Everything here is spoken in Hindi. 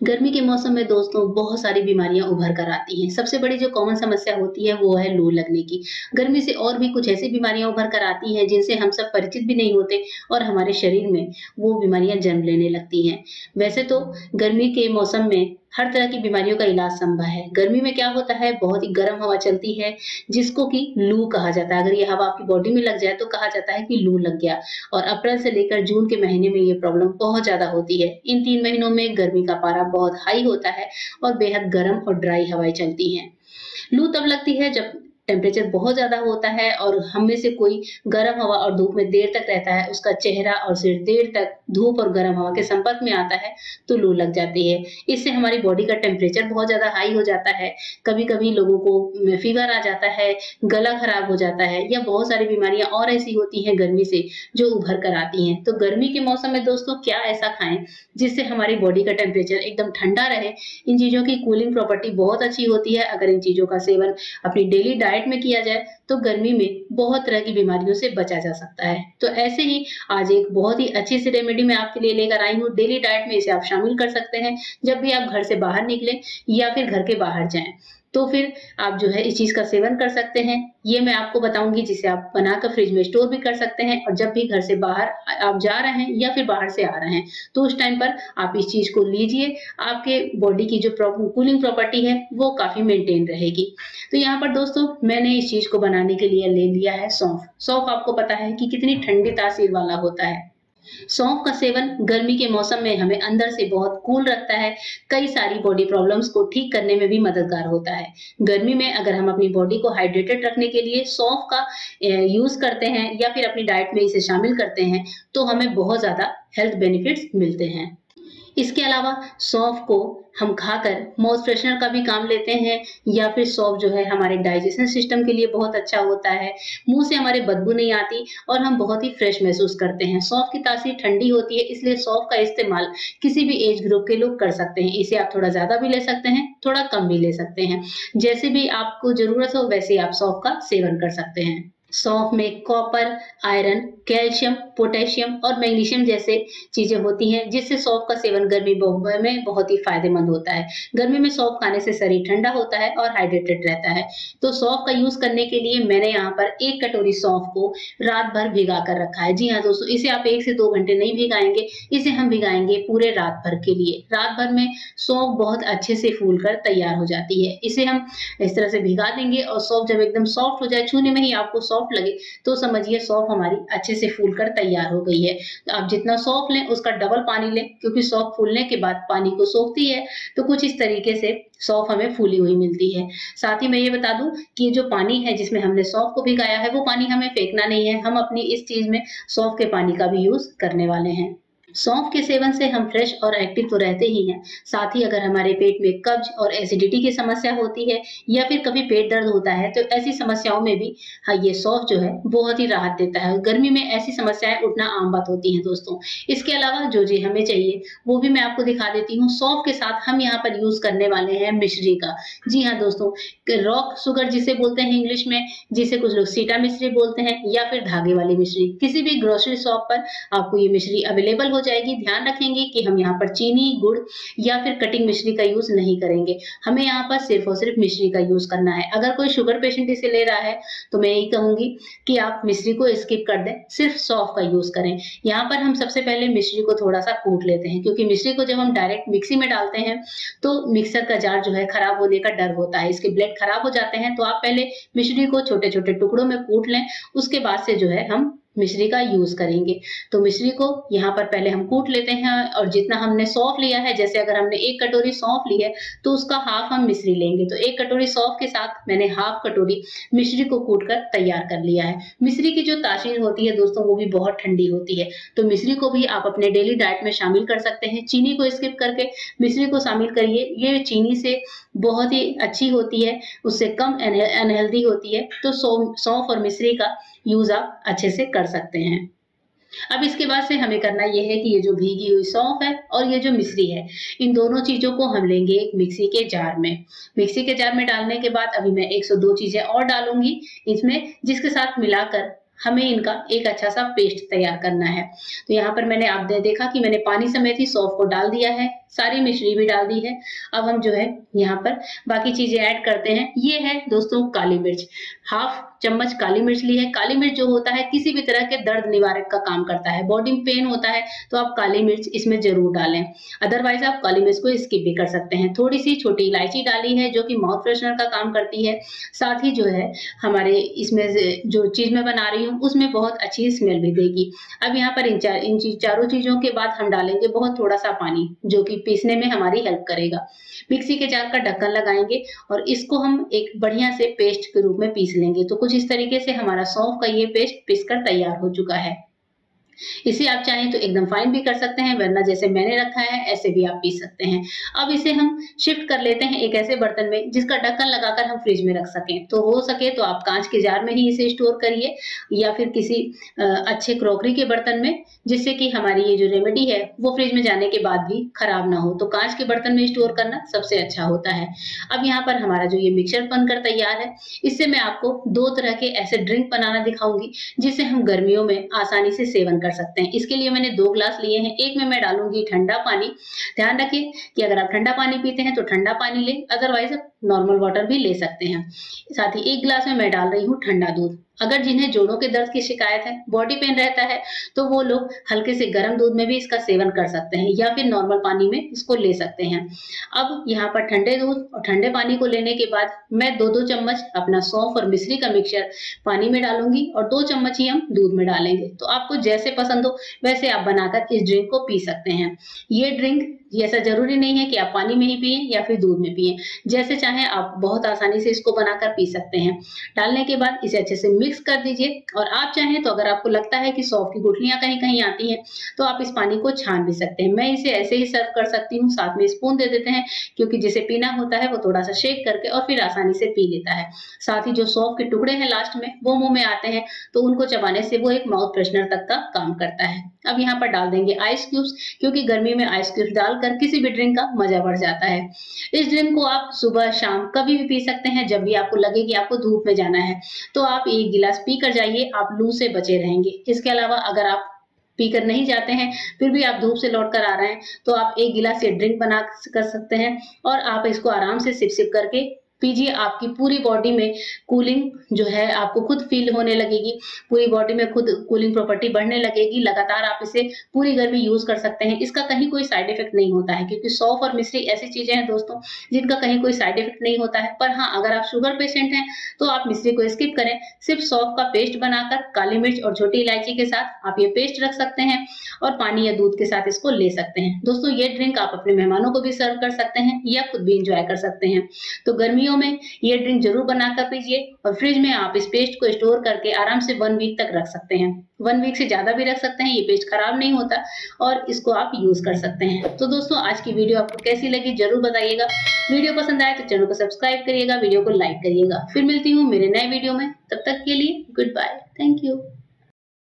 गर्मी के मौसम में दोस्तों बहुत सारी बीमारियां उभर कर आती हैं। सबसे बड़ी जो कॉमन समस्या होती है वो है लू लगने की। गर्मी से और भी कुछ ऐसी बीमारियां उभर कर आती हैं जिनसे हम सब परिचित भी नहीं होते और हमारे शरीर में वो बीमारियां जन्म लेने लगती हैं। वैसे तो गर्मी के मौसम में हर तरह की बीमारियों का इलाज संभव है। गर्मी में क्या होता है, बहुत ही गर्म हवा चलती है जिसको कि लू कहा जाता है। अगर ये हवा आपकी बॉडी में लग जाए तो कहा जाता है कि लू लग गया। और अप्रैल से लेकर जून के महीने में ये प्रॉब्लम बहुत ज़्यादा होती है। इन 3 महीनों में गर्मी का पारा बहुत हाई होता है और बेहद गर्म और ड्राई हवाएँ चलती हैं। लू तब लगती है जब टेम्परेचर बहुत ज़्यादा होता है और हम में से कोई गर्म हवा और धूप में देर तक रहता है, उसका चेहरा और सिर देर तक धूप और गर्म हवा के संपर्क में आता है, तो लू लग जाती है। इससे हमारी बॉडी का टेम्परेचर बहुत ज़्यादा हाई हो जाता है। कभी-कभी लोगों को फीवर आ जाता है, गला खराब हो जाता है या बहुत सारी बीमारियाँ और ऐसी होती हैं गर्मी से जो उभर कर आती हैं। तो गर्मी के मौसम में दोस्तों क्या ऐसा खाएँ जिससे हमारी बॉडी का टेम्परेचर एकदम ठंडा रहे। इन चीज़ों की कूलिंग प्रॉपर्टी बहुत अच्छी होती है। अगर इन चीज़ों का सेवन अपनी डेली डाइट में किया जाए तो गर्मी में बहुत तरह की बीमारियों से बचा जा सकता है। तो ऐसे ही आज एक बहुत ही अच्छी सी रेमेडी मैं आपके लिए लेकर आई हूँ। डेली डाइट में इसे आप शामिल कर सकते हैं जब भी आप घर से बाहर निकलें या फिर घर के बाहर जाएँ। तो फिर आप जो है इस चीज़ का सेवन कर सकते हैं। ये मैं आपको बताऊँगी जिसे आप बनाकर फ्रिज में स्टोर भी कर सकते हैं और जब भी घर से बाहर आप जा रहे हैं या फिर बाहर से आ रहे हैं, तो उस टाइम पर आप इस चीज़ को लीजिए। आपके बॉडी की जो कूलिंग प्रॉपर्टी है वो काफ़ी मेंटेन रहेगी। तो यहाँ पर दोस्तों मैंने इस चीज़ को बनाने के लिए ले लिया है सौंफ। सौंफ आपको पता है कि कितनी ठंडी तासीर वाला होता है। सौंफ का सेवन गर्मी के मौसम में हमें अंदर से बहुत कूल रखता है, कई सारी बॉडी प्रॉब्लम्स को ठीक करने में भी मददगार होता है। गर्मी में अगर हम अपनी बॉडी को हाइड्रेटेड रखने के लिए सौंफ का यूज़ करते हैं या फिर अपनी डाइट में इसे शामिल करते हैं, तो हमें बहुत ज़्यादा हेल्थ बेनिफिट्स मिलते हैं। इसके अलावा सौंफ को हम खाकर माउथ फ्रेशनर का भी काम लेते हैं या फिर सौंफ जो है हमारे डाइजेशन सिस्टम के लिए बहुत अच्छा होता है। मुँह से हमारे बदबू नहीं आती और हम बहुत ही फ्रेश महसूस करते हैं। सौंफ की तासीर ठंडी होती है इसलिए सौंफ का इस्तेमाल किसी भी एज ग्रुप के लोग कर सकते हैं। इसे आप थोड़ा ज़्यादा भी ले सकते हैं, थोड़ा कम भी ले सकते हैं। जैसे भी आपको ज़रूरत हो वैसे ही आप सौंफ का सेवन कर सकते हैं। सौंफ में कॉपर, आयरन, कैल्शियम, पोटेशियम और मैग्नीशियम जैसे चीज़ें होती हैं जिससे सौंफ का सेवन गर्मी में बहुत ही फ़ायदेमंद होता है। गर्मी में सौंफ खाने से शरीर ठंडा होता है और हाइड्रेटेड रहता है। तो सौंफ का यूज़ करने के लिए मैंने यहाँ पर 1 कटोरी सौंफ को रात भर भिगा कर रखा है। जी हाँ दोस्तों, इसे आप 1 से 2 घंटे नहीं भिगाएँगे, इसे हम भिगाएँगे पूरे रात भर के लिए। रात भर में सौंफ बहुत अच्छे से फूल कर तैयार हो जाती है। इसे हम इस तरह से भिगा देंगे और सौंफ जब एकदम सॉफ्ट हो जाए, छूने में ही आपको सॉफ्ट लगे, तो समझिए सौंफ हमारी अच्छे से फूल कर तैयार हो गई है। तो आप जितना सौंफ लें उसका डबल पानी लें क्योंकि सौंफ फूलने के बाद पानी को सोखती है, तो कुछ इस तरीके से सौंफ हमें फूली हुई मिलती है। साथ ही मैं ये बता दूँ कि ये जो पानी है जिसमें हमने सौंफ को भिगाया है, वो पानी हमें फेंकना नहीं है। हम अपनी इस चीज़ में सौंफ के पानी का भी यूज़ करने वाले हैं। सौंफ के सेवन से हम फ्रेश और एक्टिव तो रहते ही हैं, साथ ही अगर हमारे पेट में कब्ज और एसिडिटी की समस्या होती है या फिर कभी पेट दर्द होता है, तो ऐसी समस्याओं में भी हाँ, ये सौंफ जो है बहुत ही राहत देता है। गर्मी में ऐसी समस्याएँ उठना आम बात होती हैं दोस्तों। इसके अलावा जो चीज़ हमें चाहिए, वो भी मैं आपको दिखा देती हूँ। सौंफ के साथ हम यहाँ पर यूज़ करने वाले हैं मिश्री का। जी हाँ दोस्तों, रॉक शुगर जिसे बोलते हैं इंग्लिश में, जिसे कुछ लोग सीटा मिश्री बोलते हैं या फिर धागे वाली मिश्री। किसी भी ग्रोसरी शॉप पर आपको ये मिश्री अवेलेबल हो जाएगी। ध्यान रखेंगे कि हम यहाँ पर चीनी, गुड़ या फिर कटिंग मिश्री का यूज़ नहीं करेंगे। हमें यहाँ पर सिर्फ़ और सिर्फ़ मिश्री का यूज़ करना है। अगर कोई शुगर पेशेंट इसे ले रहा है, तो मैं यही कहूँगी कि आप मिश्री को स्किप कर दें, सिर्फ़ सौंफ का यूज़ करें। यहाँ पर हम सबसे पहले मिश्री को थोड़ा-सा कूट लेते हैं क्योंकि मिश्री को जब हम डायरेक्ट मिक्सी में डालते हैं, तो मिक्सर का जार जो है खराब होने का डर होता है। इसके ब्लेड खराब हो जाते हैं, तो आप पहले मिश्री को छोटे-छोटे टुकड़ों में कूट लें, उसके बाद से जो है हम मिश्री का यूज़ करेंगे। तो मिश्री को यहाँ पर पहले हम कूट लेते हैं और जितना हमने सौंफ लिया है, जैसे अगर हमने 1 कटोरी सौंफ ली है, तो उसका हाफ हम मिश्री लेंगे। तो 1 कटोरी सौंफ के साथ मैंने हाफ कटोरी मिश्री को कूट कर तैयार कर लिया है। मिश्री की जो तासीर होती है दोस्तों, वो भी बहुत ठंडी होती है। तो मिश्री को भी आप अपने डेली डाइट में शामिल कर सकते हैं। चीनी को स्किप करके मिश्री को शामिल करिए। ये चीनी से बहुत ही अच्छी होती है, उससे कम अनहेल्दी होती है। तो सौंफ और मिश्री का यूज़ आप अच्छे से कर सकते हैं। अब इसके बाद से हमें करना ये है कि ये जो भीगी हुई सौंफ है और ये जो मिश्री है, इन दोनों चीज़ों को हम लेंगे एक मिक्सी के जार में। मिक्सी के जार में डालने के बाद अभी मैं 102 चीज़ें और डालूँगी इसमें, जिसके साथ मिलाकर हमें इनका एक अच्छा-सा पेस्ट तैयार करना है। तो यहाँ पर मैंने आप देखा कि मैंने पानी समेत ही सौंफ को डाल दिया है। सारी मिश्री भी डाल दी है। अब हम जो है यहाँ पर बाकी चीजें ऐड करते हैं। ये है दोस्तों काली मिर्च, हाफ चम्मच काली मिर्च ली है। काली मिर्च जो होता है किसी भी तरह के दर्द निवारक का काम करता है। बॉडी में पेन होता है तो आप काली मिर्च इसमें जरूर डालें, अदरवाइज आप काली मिर्च को स्किप भी कर सकते हैं। थोड़ी सी छोटी इलायची डाली है जो कि माउथ फ्रेशनर का काम करती है। साथ ही जो है हमारे इसमें जो चीज मैं बना रही हूँ उसमें बहुत अच्छी स्मेल भी देगी। अब यहाँ पर इन चारों चीजों के बाद हम डालेंगे बहुत थोड़ा सा पानी, जो कि पीसने में हमारी हेल्प करेगा। मिक्सी के जार का ढक्कन लगाएंगे और इसको हम एक बढ़िया से पेस्ट के रूप में पीस लेंगे। तो कुछ इस तरीके से हमारा सौंफ का ये पेस्ट पीसकर तैयार हो चुका है। इसे आप चाहें तो एकदम फाइन भी कर सकते हैं, वरना जैसे मैंने रखा है ऐसे भी आप पीस सकते हैं। अब इसे हम शिफ्ट कर लेते हैं एक ऐसे बर्तन में जिसका ढक्कन लगाकर हम फ्रिज में रख सकें। तो हो सके तो आप कांच के जार में ही इसे स्टोर करिए या फिर किसी अच्छे क्रॉकरी के बर्तन में, जिससे कि हमारी ये जो रेमेडी है वो फ्रिज में जाने के बाद भी खराब ना हो। तो कांच के बर्तन में स्टोर करना सबसे अच्छा होता है। अब यहाँ पर हमारा जो ये मिक्सचर बनकर तैयार है, इससे मैं आपको 2 तरह के ऐसे ड्रिंक बनाना दिखाऊंगी जिसे हम गर्मियों में आसानी से सेवन कर सकते हैं। इसके लिए मैंने 2 ग्लास लिए हैं। एक में मैं डालूंगी ठंडा पानी। ध्यान रखें कि अगर आप ठंडा पानी पीते हैं तो ठंडा पानी लें, अदरवाइज आप नॉर्मल वाटर भी ले सकते हैं। साथ ही 1 ग्लास में मैं डाल रही हूँ ठंडा दूध। अगर जिन्हें जोड़ों के दर्द की शिकायत है, बॉडी पेन रहता है, तो वो लोग हल्के से गर्म दूध में भी इसका सेवन कर सकते हैं या फिर नॉर्मल पानी में इसको ले सकते हैं। अब यहाँ पर ठंडे दूध और ठंडे पानी को लेने के बाद मैं 2-2 चम्मच अपना सौंफ और मिश्री का मिक्सचर पानी में डालूंगी और 2 चम्मच ही हम दूध में डालेंगे। तो आपको जैसे पसंद हो वैसे आप बनाकर इस ड्रिंक को पी सकते हैं। ये ड्रिंक ऐसा जरूरी नहीं है कि आप पानी में ही पिए या फिर दूध में पिए, जैसे चाहें आप बहुत आसानी से इसको बनाकर पी सकते हैं। डालने के बाद इसे अच्छे से मिक्स कर दीजिए और आप चाहें तो अगर आपको लगता है कि सौंफ की गुठलियां कहीं कहीं आती हैं तो आप इस पानी को छान भी सकते हैं। मैं इसे ऐसे ही सर्व कर सकती हूँ, साथ में स्पून दे देते हैं, क्योंकि जिसे पीना होता है वो थोड़ा सा शेक करके और फिर आसानी से पी लेता है। साथ ही जो सौंफ के टुकड़े हैं लास्ट में वो मुंह में आते हैं, तो उनको चबाने से वो एक माउथ फ्रेशनर तक का काम करता है। अब यहाँ पर डाल देंगे आइस क्यूब्स, क्योंकि गर्मी में आइस क्यूब्स डालकर किसी भी ड्रिंक का मजा बढ़ जाता है। इस ड्रिंक को आप सुबह शाम कभी भी पी सकते हैं, जब भी आपको लगे कि आपको धूप में जाना है तो आप 1 गिलास पी कर जाइए, आप लू से बचे रहेंगे। इसके अलावा अगर आप पीकर नहीं जाते हैं फिर भी आप धूप से लौट कर आ रहे हैं तो आप 1 गिलास ये ड्रिंक बना कर सकते हैं और आप इसको आराम से सिप सिप करके पीजिए। आपकी पूरी बॉडी में कूलिंग जो है आपको खुद फील होने लगेगी, पूरी बॉडी में खुद कूलिंग प्रॉपर्टी बढ़ने लगेगी। लगातार आप इसे पूरी गर्मी यूज कर सकते हैं। इसका कहीं कोई साइड इफेक्ट नहीं होता है, क्योंकि सौंफ और मिश्री ऐसी चीजें हैं दोस्तों जिनका कहीं कोई साइड इफेक्ट नहीं होता है। पर हाँ, अगर आप शुगर पेशेंट हैं तो आप मिश्री को स्किप करें, सिर्फ सौंफ का पेस्ट बनाकर काली मिर्च और छोटी इलायची के साथ आप ये पेस्ट रख सकते हैं और पानी या दूध के साथ इसको ले सकते हैं। दोस्तों ये ड्रिंक आप अपने मेहमानों को भी सर्व कर सकते हैं या खुद भी इंजॉय कर सकते हैं। तो गर्मियों में ये ड्रिंक जरूर बनाकर पीजिए और फ्रिज में आप इस पेस्ट को स्टोर करके आराम से 1 वीक तक रख सकते हैं। 1 वीक से ज्यादा भी रख सकते हैं, ये पेस्ट खराब नहीं होता और इसको आप यूज कर सकते हैं। तो दोस्तों आज की वीडियो आपको कैसी लगी जरूर बताइएगा। वीडियो पसंद आए तो चैनल को सब्सक्राइब करिएगा, वीडियो को लाइक करिएगा। फिर मिलती हूँ मेरे नए वीडियो में, तब तक के लिए गुड बाय, थैंक यू।